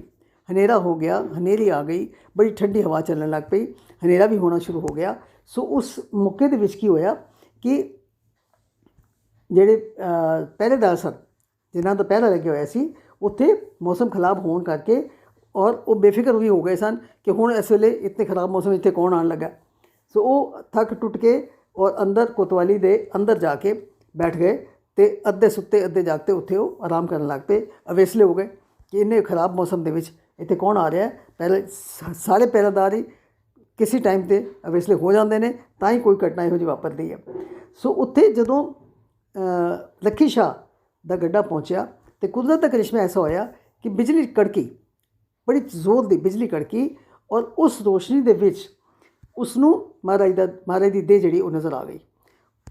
ਹਨੇਰਾ ਹੋ ਗਿਆ, ਹਨੇਰੀ ਆ ਗਈ, ਬੜੀ ਠੰਡੀ ਹਵਾ ਚੱਲਣ ਲੱਗ ਪਈ, ਹਨੇਰਾ ਵੀ ਹੋਣਾ ਸ਼ੁਰੂ ਹੋ ਗਿਆ। ਸੋ ਉਸ ਮੌਕੇ ਦੇ ਵਿੱਚ ਕੀ ਹੋਇਆ ਕਿ ਜਿਹੜੇ ਪਹਿਰੇਦਾਰ ਸਨ, ਜਿਨ੍ਹਾਂ ਦਾ ਪਹਿਰਾ ਲੱਗਿਆ ਹੋਇਆ ਸੀ, ਉੱਥੇ ਮੌਸਮ ਖਰਾਬ ਹੋਣ ਕਰਕੇ ਔਰ ਉਹ ਬੇਫਿਕਰ ਵੀ ਹੋ ਗਏ ਸਨ ਕਿ ਹੁਣ ਇਸ ਵੇਲੇ ਇਤਨੇ ਖਰਾਬ ਮੌਸਮ ਇੱਥੇ ਕੌਣ ਆਉਣ ਲੱਗਾ। ਸੋ ਉਹ ਥੱਕ ਟੁੱਟ ਕੇ ਔਰ ਅੰਦਰ ਕੋਤਵਾਲੀ ਦੇ ਅੰਦਰ ਜਾ ਕੇ ਬੈਠ ਗਏ ਅਤੇ ਅੱਧੇ ਸੁੱਤੇ ਅੱਧੇ ਜਾਗਤੇ ਉੱਥੇ ਉਹ ਆਰਾਮ ਕਰਨ ਲੱਗ ਪਏ। ਅਵੇਸਲੇ ਹੋ ਗਏ ਕਿ ਇੰਨੇ ਖਰਾਬ ਮੌਸਮ ਦੇ ਵਿੱਚ ਇੱਥੇ ਕੌਣ ਆ ਰਿਹਾ। ਪਹਿਲੇ ਸਾਰੇ ਪਹਿਰਾਦਾਰ ਹੀ ਕਿਸੇ ਟਾਈਮ 'ਤੇ ਅਵੇਸਲੇ ਹੋ ਜਾਂਦੇ ਨੇ, ਤਾਂ ਹੀ ਕੋਈ ਘਟਨਾ ਇਹੋ ਜਿਹੀ ਵਾਪਰਦੀ ਹੈ। ਸੋ ਉੱਥੇ ਜਦੋਂ ਲੱਖੀ ਸ਼ਾਹ ਦਾ ਗੱਡਾ ਪਹੁੰਚਿਆ ਅਤੇ ਕੁਦਰਤ ਦਾ ਕਰਿਸ਼ਮਾ ਐਸਾ ਹੋਇਆ ਕਿ ਬਿਜਲੀ ਕੜਕੀ, ਬੜੀ ਜ਼ੋਰ ਦੀ ਬਿਜਲੀ ਕੜਕੀ ਔਰ ਉਸ ਰੋਸ਼ਨੀ ਦੇ ਵਿੱਚ ਉਸਨੂੰ ਮਹਾਰਾਜ ਦੀ ਦੇਹ ਜਿਹੜੀ ਉਹ ਨਜ਼ਰ ਆ ਗਈ।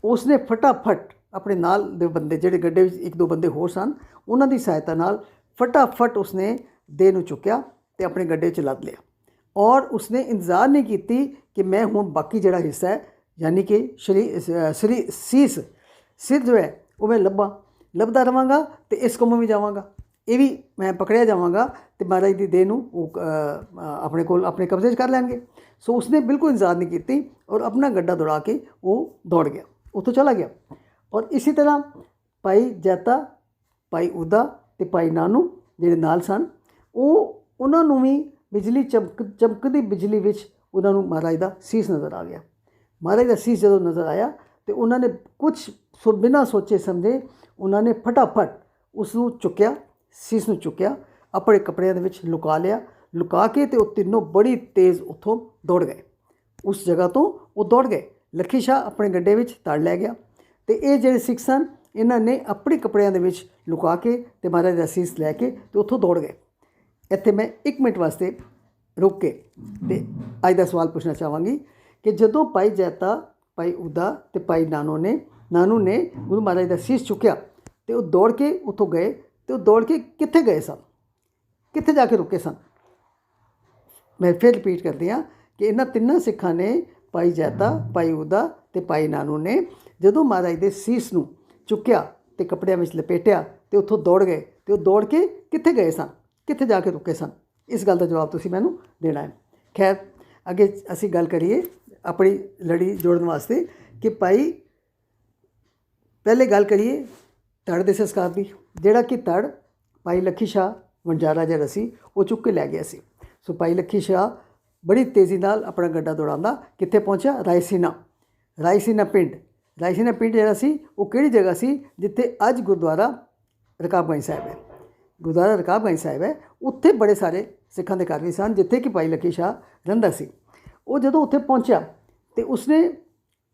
ਉਸਨੇ ਫਟਾਫਟ ਆਪਣੇ ਨਾਲ ਦੇ ਬੰਦੇ, ਜਿਹੜੇ ਗੱਡੇ ਵਿੱਚ ਇੱਕ ਦੋ ਬੰਦੇ ਹੋਰ ਸਨ, ਉਹਨਾਂ ਦੀ ਸਹਾਇਤਾ ਨਾਲ ਫਟਾਫਟ ਉਸਨੇ ਦੇਹ ਨੂੰ ਚੁੱਕਿਆ ਅਤੇ ਆਪਣੇ ਗੱਡੇ 'ਚ ਲੱਦ ਲਿਆ ਔਰ ਉਸਨੇ ਇੰਤਜ਼ਾਰ ਨਹੀਂ ਕੀਤੀ ਕਿ ਮੈਂ ਹੁਣ ਬਾਕੀ ਜਿਹੜਾ ਹਿੱਸਾ ਹੈ, ਯਾਨੀ ਕਿ ਸਿਰ ਜੋ ਹੈ ਉਹ ਮੈਂ ਲੱਭਦਾ ਰਹਾਂਗਾ ਅਤੇ ਇਸ ਕੰਮ ਵੀ ਜਾਵਾਂਗਾ, ਇਹ ਵੀ ਮੈਂ ਪਕੜਿਆ ਜਾਵਾਂਗਾ ਅਤੇ ਮਹਾਰਾਜ ਦੀ ਦੇਹ ਨੂੰ ਉਹ ਆਪਣੇ ਕਬਜ਼ੇ 'ਚ ਕਰ ਲੈਣਗੇ। ਸੋ ਉਸਨੇ ਬਿਲਕੁਲ ਇੰਤਜ਼ਾਰ ਨਹੀਂ ਕੀਤੀ ਔਰ ਆਪਣਾ ਗੱਡਾ ਦੌੜਾ ਕੇ ਉਹ ਦੌੜ ਗਿਆ, ਉੱਥੋਂ ਚਲਾ ਗਿਆ। ਔਰ ਇਸੇ ਤਰ੍ਹਾਂ ਭਾਈ ਜੈਤਾ, ਭਾਈ ਊਦਾ ਅਤੇ ਭਾਈ ਨਾਨੂ ਜਿਹੜੇ ਨਾਲ ਸਨ, ਉਹਨਾਂ ਨੂੰ ਵੀ ਬਿਜਲੀ ਚਮਕਦੀ ਬਿਜਲੀ ਵਿੱਚ ਉਹਨਾਂ ਨੂੰ ਮਹਾਰਾਜ ਦਾ ਸੀਸ ਨਜ਼ਰ ਆ ਗਿਆ। ਮਹਾਰਾਜ ਦਾ ਸੀਸ ਜਦੋਂ ਨਜ਼ਰ ਆਇਆ ਤੇ ਉਹਨਾਂ ਨੇ ਕੁਛ ਬਿਨਾਂ ਸੋਚੇ ਸਮਝੇ ਉਹਨਾਂ ਨੇ ਫਟਾਫਟ ਉਸ ਨੂੰ ਚੁੱਕਿਆ, ਸੀਸ ਨੂੰ ਚੁੱਕਿਆ, ਆਪਣੇ ਕੱਪੜਿਆਂ ਦੇ ਵਿੱਚ ਲੁਕਾ ਲਿਆ। ਲੁਕਾ ਕੇ ਤੇ ਉਹ ਤਿੰਨੋਂ ਬੜੀ ਤੇਜ਼ ਉੱਥੋਂ ਦੌੜ ਗਏ। ਉਸ ਜਗ੍ਹਾ ਤੋਂ ਉਹ ਦੌੜ ਗਏ। ਲੱਖੀ ਸ਼ਾਹ ਆਪਣੇ ਗੱਡੇ ਵਿੱਚ ਤੜ ਲੈ ਗਿਆ ਤੇ ਇਹ ਜਿਹੜੇ ਸਿੱਖ ਸਨ ਇਹਨਾਂ ਨੇ ਆਪਣੇ ਕੱਪੜਿਆਂ ਦੇ ਵਿੱਚ ਲੁਕਾ ਕੇ ਤੇ ਮਹਾਰਾਜ ਦਾ ਸੀਸ ਲੈ ਕੇ ਤੇ ਉੱਥੋਂ ਦੌੜ ਗਏ। ਇੱਥੇ ਮੈਂ 1 ਮਿੰਟ ਵਾਸਤੇ ਰੁਕ ਕੇ ਤੇ ਅੱਜ ਦਾ ਸਵਾਲ ਪੁੱਛਣਾ ਚਾਹਾਂਗੀ ਕਿ ਜਦੋਂ ਭਾਈ ਜੈਤਾ, ਭਾਈ ਉਦਾ ਤੇ ਭਾਈ ਨਾਨੂ ਨੇ ਗੁਰੂ ਮਹਾਰਾਜ ਦਾ ਸੀਸ ਚੁੱਕਿਆ ਤੇ ਉਹ ਦੌੜ ਕੇ ਉੱਥੋਂ ਗਏ ਤੇ ਉਹ ਦੌੜ ਕੇ ਕਿੱਥੇ ਗਏ ਸਨ, ਕਿੱਥੇ ਜਾ ਕੇ ਰੁਕੇ ਸਨ? ਮੈਂ ਫਿਰ ਰਿਪੀਟ ਕਰਦੀ ਹਾਂ ਕਿ ਇਹਨਾਂ ਤਿੰਨਾਂ ਸਿੱਖਾਂ ਨੇ, ਭਾਈ ਜੈਤਾ, ਭਾਈ ਉਦਾ ਤੇ ਭਾਈ ਨਾਨੂ ਨੇ, ਜਦੋਂ ਮਹਾਰਾਜ ਦੇ ਸੀਸ ਨੂੰ ਚੁੱਕਿਆ ਤੇ ਕੱਪੜਿਆਂ ਵਿੱਚ ਲਪੇਟਿਆ ਤੇ ਉੱਥੋਂ ਦੌੜ ਗਏ ਤੇ ਉਹ ਦੌੜ ਕੇ ਕਿੱਥੇ ਗਏ ਸਨ, ਕਿੱਥੇ ਜਾ ਕੇ ਰੁਕੇ ਸਨ? ਇਸ ਗੱਲ ਦਾ ਜਵਾਬ ਤੁਸੀਂ ਮੈਨੂੰ ਦੇਣਾ ਹੈ। ਖੈਰ, ਅੱਗੇ ਅਸੀਂ ਗੱਲ ਕਰੀਏ ਆਪਣੀ ਲੜੀ ਜੋੜਨ ਵਾਸਤੇ ਕਿ ਭਾਈ ਪਹਿਲੇ ਗੱਲ ਕਰੀਏ ਧੜ ਦੇ ਸੰਸਕਾਰ ਦੀ, ਜਿਹੜਾ ਕਿ ਧੜ ਭਾਈ ਲੱਖੀ ਸ਼ਾਹ ਵਣਜਾਰਾ ਜਿਹੜਾ ਸੀ ਉਹ ਚੁੱਕ ਕੇ ਲੈ ਗਿਆ ਸੀ। ਸੋ ਭਾਈ ਲੱਖੀ ਸ਼ਾਹ ਬੜੀ ਤੇਜ਼ੀ ਨਾਲ ਆਪਣਾ ਗੱਡਾ ਦੌੜਾਉਂਦਾ ਕਿੱਥੇ ਪਹੁੰਚਿਆ? ਰਾਇਸੀਨਾ ਪਿੰਡ ਜਿਹੜਾ ਸੀ ਉਹ ਕਿਹੜੀ ਜਗ੍ਹਾ ਸੀ? ਜਿੱਥੇ ਅੱਜ ਗੁਰਦੁਆਰਾ ਰਕਾਬਗੰਜ ਸਾਹਿਬ ਹੈ। ਗੁਰਦੁਆਰਾ ਰਕਾਬਗੰਜ ਸਾਹਿਬ ਹੈ, ਉੱਥੇ ਬੜੇ ਸਾਰੇ ਸਿੱਖਾਂ ਦੇ ਘਰ ਵੀ ਸਨ ਜਿੱਥੇ ਕਿ ਭਾਈ ਲੱਖੀ ਸ਼ਾਹ ਰਹਿੰਦਾ ਸੀ। ਉਹ ਜਦੋਂ ਉੱਥੇ ਪਹੁੰਚਿਆ ਤੇ ਉਸਨੇ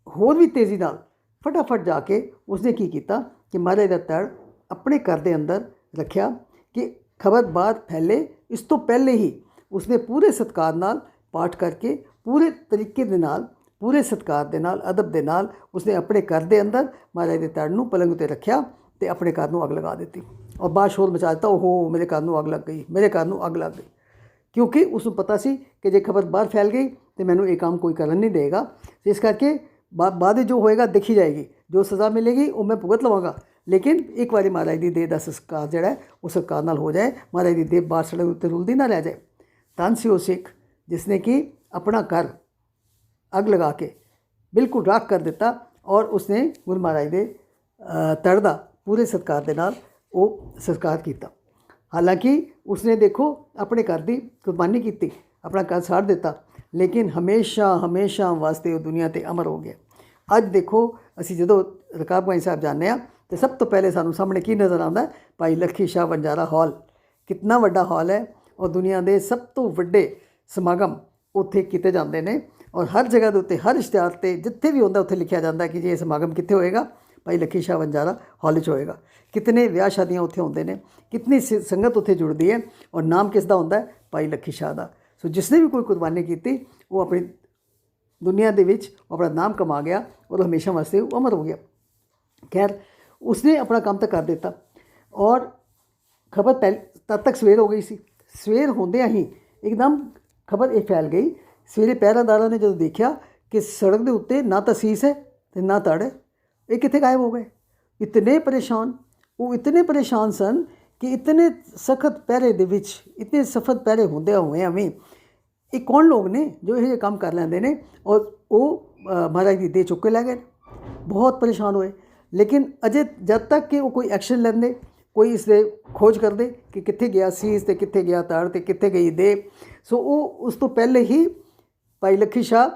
ਹੋਰ ਵੀ ਤੇਜ਼ੀ ਨਾਲ ਫਟਾਫਟ ਜਾ ਕੇ ਉਸਨੇ ਕੀ ਕੀਤਾ ਕਿ ਮਹਾਰਾਜ ਦਾ ਧੜ ਆਪਣੇ ਘਰ ਦੇ ਅੰਦਰ ਰੱਖਿਆ ਕਿ ਖਬਰ ਬਾਹਰ ਫੈਲੇ। ਇਸ ਤੋਂ ਪਹਿਲੇ ਹੀ ਉਸਨੇ ਪੂਰੇ ਸਤਿਕਾਰ ਨਾਲ ਪਾਠ ਕਰਕੇ, ਪੂਰੇ ਤਰੀਕੇ ਦੇ ਨਾਲ, ਪੂਰੇ ਸਤਿਕਾਰ ਦੇ ਨਾਲ, ਅਦਬ ਦੇ ਨਾਲ ਉਸਨੇ ਆਪਣੇ ਘਰ ਦੇ ਅੰਦਰ ਮਹਾਰਾਜ ਦੇ ਧੜ ਨੂੰ ਪਲੰਗ ਉੱਤੇ ਰੱਖਿਆ ਤੇ ਆਪਣੇ ਘਰ ਨੂੰ ਅੱਗ ਲਗਾ ਦਿੱਤੀ ਔਰ ਬਾਹਰ ਸ਼ੋਰ ਮਚਾ ਦਿੱਤਾ, ਓਹੋ ਮੇਰੇ ਘਰ ਨੂੰ ਅੱਗ ਲੱਗ ਗਈ, ਮੇਰੇ ਘਰ ਨੂੰ ਅੱਗ ਲੱਗ ਗਈ। ਕਿਉਂਕਿ ਉਸ ਨੂੰ ਪਤਾ ਸੀ ਕਿ ਜੇ ਖਬਰ ਬਾਹਰ ਫੈਲ ਗਈ ਤਾਂ ਮੈਨੂੰ ਇਹ ਕੰਮ ਕੋਈ ਕਰਨ ਨਹੀਂ ਦੇਗਾ। ਇਸ ਕਰਕੇ ਬਾਅਦ ਜੋ ਹੋਏਗਾ ਦੇਖੀ ਜਾਏਗੀ, ਜੋ ਸਜ਼ਾ ਮਿਲੇਗੀ ਉਹ ਮੈਂ ਭੁਗਤ ਲਵਾਂਗਾ। ਲੇਕਿਨ ਇੱਕ ਵਾਰੀ ਮਹਾਰਾਜ ਦੀ ਦੇਹ ਦਾ ਸੰਸਕਾਰ ਜਿਹੜਾ ਹੈ ਉਹ ਸਤਿਕਾਰ ਨਾਲ ਹੋ ਜਾਏ, ਮਹਾਰਾਜ ਦੀ ਦੇਹ ਬਾਹਰ ਸੜਕ ਉੱਤੇ ਰੁਲਦੀ ਨਾ ਰਹਿ ਜਾਏ। ਧੰਨ ਸੀ ਉਹ ਸਿੱਖ ਜਿਸਨੇ ਕਿ ਆਪਣਾ ਘਰ ਅੱਗ ਲਗਾ ਕੇ ਬਿਲਕੁਲ ਰਾਖ ਕਰ ਦਿੱਤਾ ਔਰ ਉਸਨੇ ਗੁਰੂ ਮਹਾਰਾਜ ਦੇ ਧੜ ਦਾ ਪੂਰੇ ਸਤਿਕਾਰ ਦੇ ਨਾਲ ਉਹ ਸੰਸਕਾਰ ਕੀਤਾ। ਹਾਲਾਂਕਿ ਉਸਨੇ ਦੇਖੋ ਆਪਣੇ ਘਰ ਦੀ ਕੁਰਬਾਨੀ ਕੀਤੀ, ਆਪਣਾ ਘਰ ਸਾੜ ਦਿੱਤਾ, ਲੇਕਿਨ ਹਮੇਸ਼ਾ ਵਾਸਤੇ ਉਹ ਦੁਨੀਆ 'ਤੇ ਅਮਰ ਹੋ ਗਿਆ। ਅੱਜ ਦੇਖੋ ਅਸੀਂ ਜਦੋਂ ਰਕਾਬਗੰਜ ਸਾਹਿਬ ਜਾਂਦੇ ਹਾਂ ਤਾਂ ਸਭ ਤੋਂ ਪਹਿਲੇ ਸਾਨੂੰ ਸਾਹਮਣੇ ਕੀ ਨਜ਼ਰ ਆਉਂਦਾ? ਭਾਈ ਲੱਖੀ ਸ਼ਾਹ ਵਣਜਾਰਾ ਹਾਲ। ਕਿੰਨਾ ਵੱਡਾ ਹਾਲ ਹੈ ਔਰ ਦੁਨੀਆ ਦੇ ਸਭ ਤੋਂ ਵੱਡੇ ਸਮਾਗਮ ਉੱਥੇ ਕੀਤੇ ਜਾਂਦੇ ਨੇ ਔਰ ਹਰ ਜਗ੍ਹਾ ਦੇ ਉੱਤੇ, ਹਰ ਇਸ਼ਤਿਹਾਰ 'ਤੇ ਜਿੱਥੇ ਵੀ ਹੁੰਦਾ ਉੱਥੇ ਲਿਖਿਆ ਜਾਂਦਾ ਕਿ ਜੇ ਇਹ ਸਮਾਗਮ ਕਿੱਥੇ ਹੋਏਗਾ? ਭਾਈ ਲੱਖੀ ਸ਼ਾਹ ਵਣਜਾਰਾ ਹਾਲ 'ਚ ਹੋਏਗਾ। ਕਿਤਨੇ ਵਿਆਹ ਸ਼ਾਦੀਆਂ ਉੱਥੇ ਹੁੰਦੇ ਨੇ, ਕਿਤਨੀ ਸੰਗਤ ਉੱਥੇ ਜੁੜਦੀ ਹੈ ਔਰ ਨਾਮ ਕਿਸ ਦਾ ਹੁੰਦਾ? ਭਾਈ ਲੱਖੀ ਸ਼ਾਹ ਦਾ। ਸੋ ਜਿਸਨੇ ਵੀ ਕੋਈ ਕੁਰਬਾਨੀ ਕੀਤੀ ਉਹ ਆਪਣੀ ਦੁਨੀਆ ਦੇ ਵਿੱਚ ਆਪਣਾ ਨਾਮ ਕਮਾ ਗਿਆ ਔਰ ਹਮੇਸ਼ਾ ਵਾਸਤੇ ਉਹ ਅਮਰ ਹੋ ਗਿਆ। ਖੈਰ, ਉਸਨੇ ਆਪਣਾ ਕੰਮ ਤਾਂ ਕਰ ਦਿੱਤਾ ਔਰ ਖਬਰ ਤਦ ਤੱਕ ਸਵੇਰ ਹੋ ਗਈ ਸੀ। ਸਵੇਰ ਹੁੰਦਿਆਂ ਹੀ ਇੱਕਦਮ ਖਬਰ ਇਹ ਫੈਲ ਗਈ। ਸਵੇਰੇ ਪਹਿਰਾਦਾਰਾਂ ਨੇ ਜਦੋਂ ਦੇਖਿਆ ਕਿ ਸੜਕ ਦੇ ਉੱਤੇ ਨਾ ਤਾਂ ਸੀਸ ਹੈ ਅਤੇ ਨਾ ਧੜ ਹੈ, ਇਹ ਕਿੱਥੇ ਗਾਇਬ ਹੋ ਗਏ? ਇਤਨੇ ਪਰੇਸ਼ਾਨ ਸਨ ਕਿ ਇਤਨੇ ਸਖਤ ਪਹਿਰੇ ਦੇ ਵਿੱਚ, ਇਤਨੇ ਸਖਤ ਪਹਿਰੇ ਹੁੰਦਿਆਂ ਹੋਇਆਂ ਵੀ ਇਹ ਕੌਣ ਲੋਕ ਨੇ ਜੋ ਇਹ ਜਿਹੇ ਕੰਮ ਕਰ ਲੈਂਦੇ ਨੇ ਔਰ ਉਹ ਮਹਾਰਾਜ ਦੀ ਦੇਹ ਚੁੱਕ ਕੇ ਲੈ ਗਏ। ਬਹੁਤ ਪਰੇਸ਼ਾਨ ਹੋਏ, ਲੇਕਿਨ ਅਜੇ ਜਦ ਤੱਕ ਕਿ ਉਹ ਕੋਈ ਐਕਸ਼ਨ ਲੈਂਦੇ, ਕੋਈ ਇਸ ਦੇ ਖੋਜ ਕਰਦੇ ਕਿ ਕਿੱਥੇ ਗਿਆ ਸੀਸ ਅਤੇ ਕਿੱਥੇ ਗਿਆ ਧੜ ਅਤੇ ਕਿੱਥੇ ਗਈ ਦੇਹ। ਸੋ ਉਹ ਉਸ ਤੋਂ ਪਹਿਲੇ ਹੀ ਭਾਈ ਲੱਖੀ ਸ਼ਾਹ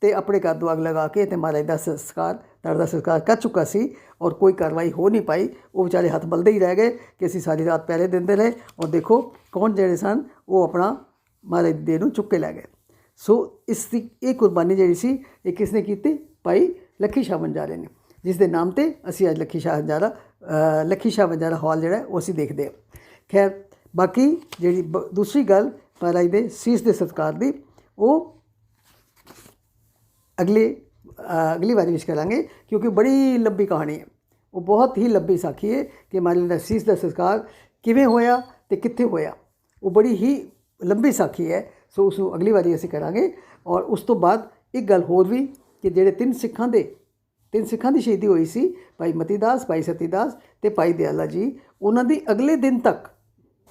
ਤੇ ਆਪਣੇ ਘਰ ਨੂੰ ਅੱਗ ਲਗਾ ਕੇ ਤੇ ਮਹਾਰਾਜ ਦਾ ਸੰਸਕਾਰ, ਧੜ ਦਾ ਸੰਸਕਾਰ ਕਰ ਚੁੱਕਾ ਸੀ ਔਰ ਕੋਈ ਕਾਰਵਾਈ ਹੋ ਨਹੀਂ ਪਾਈ। ਉਹ ਵਿਚਾਰੇ ਹੱਥ ਮਲਦੇ ਹੀ ਰਹਿ ਗਏ ਕਿ ਅਸੀਂ ਸਾਰੀ ਰਾਤ ਪਹਿਰੇ ਦਿੰਦੇ ਰਹੇ ਔਰ ਦੇਖੋ ਕੌਣ ਜਿਹੜੇ ਸਨ ਉਹ ਆਪਣਾ ਮਹਾਰਾਜ ਦੀ ਦੇਹ ਨੂੰ ਚੁੱਕ ਕੇ ਲੈ ਗਏ। ਸੋ ਇਸ ਦੀ ਇਹ ਕੁਰਬਾਨੀ ਜਿਹੜੀ ਸੀ ਇਹ ਕਿਸ ਨੇ ਕੀਤੀ? ਭਾਈ ਲੱਖੀ ਸ਼ਾਹ ਵਣਜਾਰੇ ਨੇ, ਜਿਸ ਦੇ ਨਾਮ 'ਤੇ ਅਸੀਂ ਅੱਜ ਲੱਖੀ ਸ਼ਾਹ ਵਣਜਾਰਾ ਹਾਲ ਜਿਹੜਾ ਉਹ ਅਸੀਂ ਦੇਖਦੇ ਹਾਂ। ਖੈਰ, ਬਾਕੀ ਜਿਹੜੀ ਦੂਸਰੀ ਗੱਲ ਮਹਾਰਾਜ ਦੇ ਸੀਸ ਦੇ ਸਤਿਕਾਰ ਦੀ ਉਹ ਅਗਲੀ ਵਾਰੀ ਵਿੱਚ ਕਰਾਂਗੇ, ਕਿਉਂਕਿ ਬੜੀ ਲੰਬੀ ਕਹਾਣੀ ਹੈ। ਉਹ ਬਹੁਤ ਹੀ ਲੰਬੀ ਸਾਖੀ ਹੈ ਕਿ ਮਹਾਰਾਜ ਦਾ ਸੀਸ ਦਾ ਸੰਸਕਾਰ ਕਿਵੇਂ ਹੋਇਆ ਅਤੇ ਕਿੱਥੇ ਹੋਇਆ। ਉਹ ਬੜੀ ਹੀ ਲੰਬੀ ਸਾਖੀ ਹੈ। ਸੋ ਉਸ ਨੂੰ ਅਗਲੀ ਵਾਰੀ ਅਸੀਂ ਕਰਾਂਗੇ। ਔਰ ਉਸ ਤੋਂ ਬਾਅਦ ਇੱਕ ਗੱਲ ਹੋਰ ਵੀ ਕਿ ਜਿਹੜੇ ਤਿੰਨ ਸਿੱਖਾਂ ਦੀ ਸ਼ਹੀਦੀ ਹੋਈ ਸੀ, ਭਾਈ ਮਤੀ ਦਾਸ, ਭਾਈ ਸਤੀ ਦਾਸ ਅਤੇ ਭਾਈ ਦਿਆਲਾ ਜੀ, ਉਹਨਾਂ ਦੀ ਅਗਲੇ ਦਿਨ ਤੱਕ,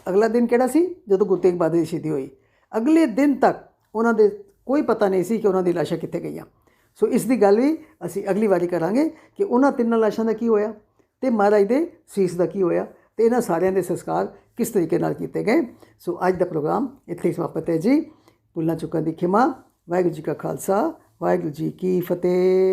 ਅਗਲਾ ਦਿਨ ਕਿਹੜਾ ਸੀ? ਜਦੋਂ ਗੁਰੂ ਤੇਗ ਬਹਾਦਰ ਦੀ ਸ਼ਹੀਦੀ ਹੋਈ, ਅਗਲੇ ਦਿਨ ਤੱਕ ਉਹਨਾਂ ਦੇ ਕੋਈ ਪਤਾ ਨਹੀਂ ਸੀ ਕਿ ਉਹਨਾਂ ਦੀ ਲਾਸ਼ਾਂ ਕਿੱਥੇ ਗਈਆਂ। ਸੋ ਇਸ ਦੀ ਗੱਲ ਵੀ ਅਸੀਂ ਅਗਲੀ ਵਾਰੀ ਕਰਾਂਗੇ ਕਿ ਉਹਨਾਂ ਤਿੰਨਾਂ ਲਾਸ਼ਾਂ ਦਾ ਕੀ ਹੋਇਆ ਅਤੇ ਮਹਾਰਾਜ ਦੇ ਸੀਸ ਦਾ ਕੀ ਹੋਇਆ ਅਤੇ ਇਹਨਾਂ ਸਾਰਿਆਂ ਦੇ ਸੰਸਕਾਰ ਕਿਸ ਤਰੀਕੇ ਨਾਲ ਕੀਤੇ ਗਏ। ਸੋ ਅੱਜ ਦਾ ਪ੍ਰੋਗਰਾਮ ਇੱਥੇ ਹੀ ਸਮਾਪਤ ਹੈ ਜੀ। ਭੁੱਲਾਂ ਚੁੱਕਾਂ ਦੀ ਖਿਮਾ। ਵਾਹਿਗੁਰੂ ਜੀ ਕਾ ਖਾਲਸਾ, ਵਾਹਿਗੁਰੂ ਜੀ ਕੀ ਫਤਿਹ।